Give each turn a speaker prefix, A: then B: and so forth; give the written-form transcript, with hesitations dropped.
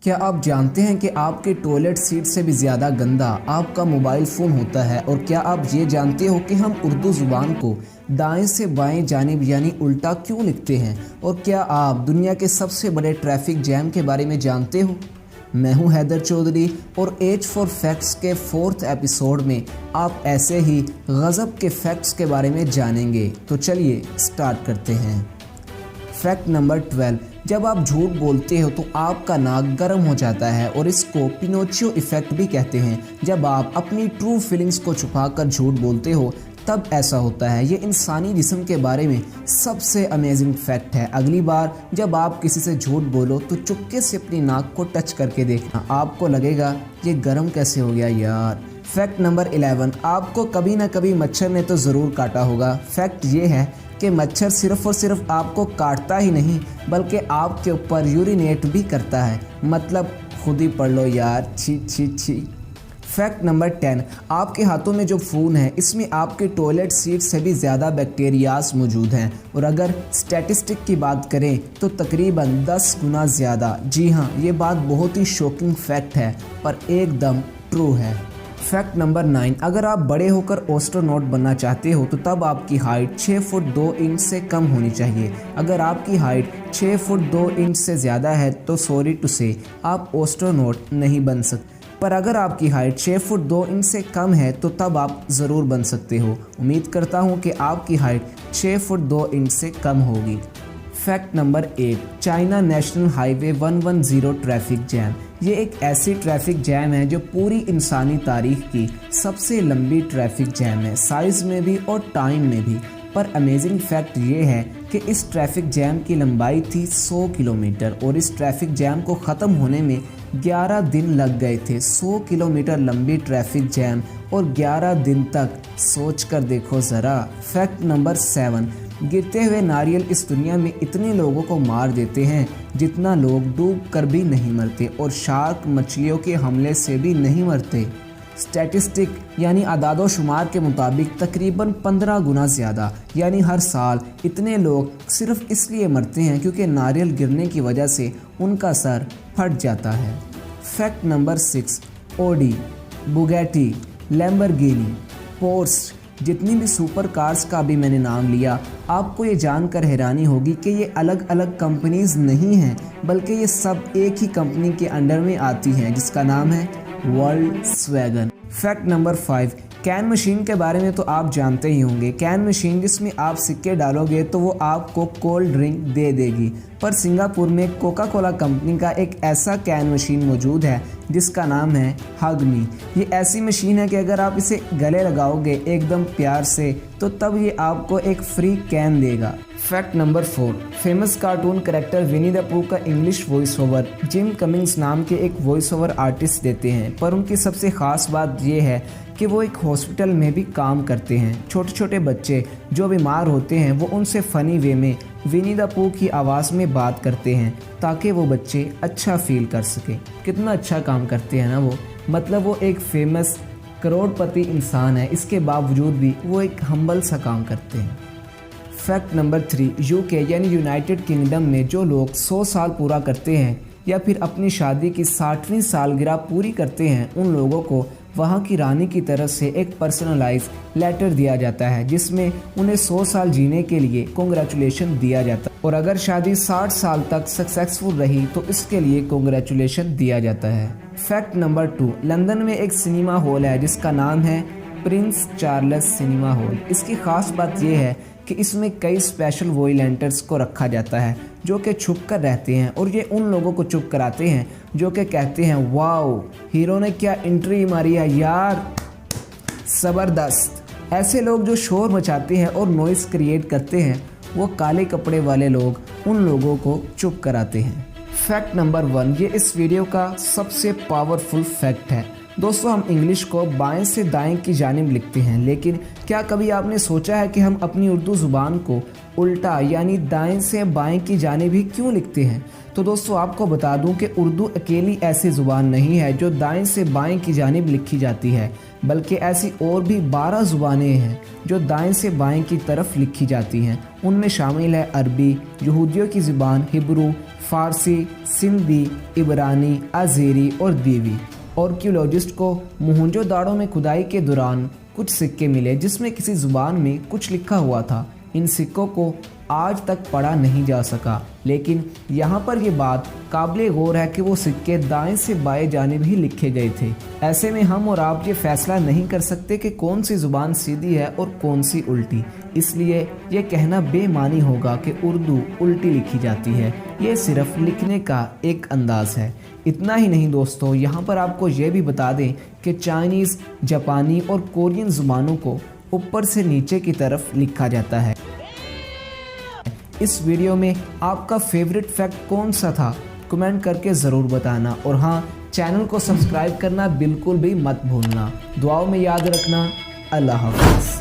A: क्या आप जानते हैं कि आपके टॉयलेट सीट से भी ज़्यादा गंदा आपका मोबाइल फ़ोन होता है? और क्या आप ये जानते हो कि हम उर्दू ज़ुबान को दाएं से बाएं जानिब यानी उल्टा क्यों लिखते हैं? और क्या आप दुनिया के सबसे बड़े ट्रैफिक जैम के बारे में जानते हो? मैं हूं हैदर चौधरी और एज फॉर फैक्ट्स के 4th एपिसोड में आप ऐसे ही गज़ब के फैक्ट्स के बारे में जानेंगे। तो चलिए स्टार्ट करते हैं। फैक्ट नंबर 12, जब आप झूठ बोलते हो तो आपका नाक गर्म हो जाता है और इसको पिनोचियो इफ़ेक्ट भी कहते हैं। जब आप अपनी ट्रू फीलिंग्स को छुपाकर झूठ बोलते हो तब ऐसा होता है। ये इंसानी जिस्म के बारे में सबसे अमेजिंग फैक्ट है। अगली बार जब आप किसी से झूठ बोलो तो चुपके से अपनी नाक को टच करके देखना, आपको लगेगा ये गर्म कैसे हो गया यार। फैक्ट नंबर 11, आपको कभी ना कभी मच्छर ने तो ज़रूर काटा होगा। फैक्ट ये है कि मच्छर सिर्फ और सिर्फ आपको काटता ही नहीं बल्कि आपके ऊपर यूरिनेट भी करता है। मतलब खुद ही पढ़ लो यार, छी छी छी। फैक्ट नंबर 10, आपके हाथों में जो फ़ोन है इसमें आपके टॉयलेट सीट से भी ज़्यादा बैक्टीरियाज मौजूद हैं और अगर स्टैटिस्टिक की बात करें तो तकरीबन 10 गुना ज़्यादा। जी हाँ, ये बात बहुत ही शॉकिंग फैक्ट है पर एकदम ट्रू है। फैक्ट नंबर 9, अगर आप बड़े होकर एस्ट्रोनॉट बनना चाहते हो तो तब आपकी हाइट 6 फुट 2 इंच से कम होनी चाहिए। अगर आपकी हाइट 6 फुट 2 इंच से ज़्यादा है तो सॉरी टू से आप एस्ट्रोनॉट नहीं बन सकते, पर अगर आपकी हाइट 6 फुट 2 इंच से कम है तो तब आप ज़रूर बन सकते हो। उम्मीद करता हूँ कि आपकी हाइट 6 फुट 2 इंच से कम होगी। Fact number 8, China national highway 110 traffic jam. ये एक ऐसी ट्रैफिक जैम है जो पूरी इंसानी तारीख की सबसे लंबी ट्रैफिक जैम है, साइज़ में भी और टाइम में भी। पर अमेजिंग फैक्ट ये है कि इस ट्रैफिक जैम की लंबाई थी 100 किलोमीटर और इस ट्रैफिक जैम को ख़त्म होने में 11 दिन लग गए थे। 100 किलोमीटर लंबी ट्रैफिक जैम और 11 दिन तक, सोच कर देखो ज़रा। फैक्ट नंबर 7, गिरते हुए नारियल इस दुनिया में इतने लोगों को मार देते हैं जितना लोग डूब कर भी नहीं मरते और शार्क मछलियों के हमले से भी नहीं मरते। स्टैटिस्टिक यानी आदादो शुमार के मुताबिक तकरीबन 15 गुना ज़्यादा, यानी हर साल इतने लोग सिर्फ इसलिए मरते हैं क्योंकि नारियल गिरने की वजह से उनका सर फट जाता है। Fact number 6, Audi, Bugatti, Lamborghini, Porsche, जितनी भी सुपर कार्स का भी मैंने नाम लिया, आपको ये जानकर हैरानी होगी कि ये अलग अलग कंपनीज़ नहीं हैं बल्कि ये सब एक ही कंपनी के अंडर में आती हैं जिसका नाम है Volkswagen. Fact number 5, can machine के बारे में तो आप जानते ही होंगे। कैन मशीन जिसमें आप सिक्के डालोगे तो वो आपको कोल्ड ड्रिंक दे देगी, पर सिंगापुर में कोका कोला कंपनी का एक ऐसा कैन मशीन मौजूद है जिसका नाम है हग मी। ये ऐसी मशीन है कि अगर आप इसे गले लगाओगे एकदम प्यार से तो तब ये आपको एक फ्री कैन देगा। Fact number 4, famous cartoon character Winnie the Pooh का English voice over Jim Cummings नाम के एक वॉइस ओवर आर्टिस्ट देते हैं, पर उनकी सबसे ख़ास बात यह है कि वो एक हॉस्पिटल में भी काम करते हैं। छोटे छोटे बच्चे जो बीमार होते हैं वो उनसे फ़नी वे में विनी द पू की आवाज़ में बात करते हैं ताकि वो बच्चे अच्छा फील कर सके। कितना अच्छा काम करते हैं ना वो, मतलब वो एक फेमस करोड़पति इंसान है, इसके बावजूद भी वो एक हम्बल सा काम करते हैं। फैक्ट नंबर 3, यूके यानी यूनाइटेड किंगडम में जो लोग 100 साल पूरा करते हैं या फिर अपनी शादी की 60वीं सालगिरह पूरी करते हैं उन लोगों को वहाँ की रानी की तरफ से एक पर्सनलाइज लेटर दिया जाता है जिसमें उन्हें 100 साल जीने के लिए कॉन्ग्रेचुलेशन दिया जाता है और अगर शादी 60 साल तक सक्सेसफुल रही तो इसके लिए कॉन्ग्रेचुलेशन दिया जाता है। फैक्ट नंबर 2, लंदन में एक सिनेमा हॉल है जिसका नाम है प्रिंस चार्ल्स सिनेमा हॉल। इसकी ख़ास बात यह है कि इसमें कई स्पेशल वॉयलेंटर्स को रखा जाता है जो कि छुप कर रहते हैं और ये उन लोगों को चुप कराते हैं जो कि कहते हैं वाओ, हीरो ने क्या एंट्री मारी है यार, ज़बरदस्त। ऐसे लोग जो शोर मचाते हैं और नॉइज़ क्रिएट करते हैं वो काले कपड़े वाले लोग उन लोगों को चुप कराते हैं। फैक्ट नंबर 1, ये इस वीडियो का सबसे पावरफुल फैक्ट है। दोस्तों, हम इंग्लिश को बाएं से दाएं की जानिब लिखते हैं, लेकिन क्या कभी आपने सोचा है कि हम अपनी उर्दू ज़ुबान को उल्टा यानी दाएं से बाएं की जानिब ही क्यों लिखते हैं? तो दोस्तों, आपको बता दूं कि उर्दू अकेली ऐसी ज़ुबान नहीं है जो दाएं से बाएं की जानिब लिखी जाती है, बल्कि ऐसी और भी 12 ज़ुबानें हैं जो दाएं से बाएं की तरफ लिखी जाती हैं। उनमें शामिल है अरबी, यहूदियों की ज़ुबान हिब्रू, फ़ारसी, सिंधी, इब्रानी, अज़ेरी और दीवी। आर्कियोलॉजिस्ट को मोहनजोदाड़ो में खुदाई के दौरान कुछ सिक्के मिले जिसमें किसी ज़ुबान में कुछ लिखा हुआ था। इन सिक्कों को आज तक पढ़ा नहीं जा सका, लेकिन यहाँ पर ये बात काबिल गौर है कि वो सिक्के दाएं से बाएं जानिब ही लिखे गए थे। ऐसे में हम और आप ये फैसला नहीं कर सकते कि कौन सी ज़ुबान सीधी है और कौन सी उल्टी, इसलिए ये कहना बेमानी होगा कि उर्दू उल्टी लिखी जाती है। ये सिर्फ लिखने का एक अंदाज है। इतना ही नहीं दोस्तों, यहाँ पर आपको ये भी बता दें कि चाइनीज़, जापानी और कोरियन ज़ुबानों को ऊपर से नीचे की तरफ लिखा जाता है। इस वीडियो में आपका फेवरेट फैक्ट कौन सा था, कमेंट करके ज़रूर बताना। और हाँ, चैनल को सब्सक्राइब करना बिल्कुल भी मत भूलना। दुआओं में याद रखना। अल्लाह हाफ़िज़।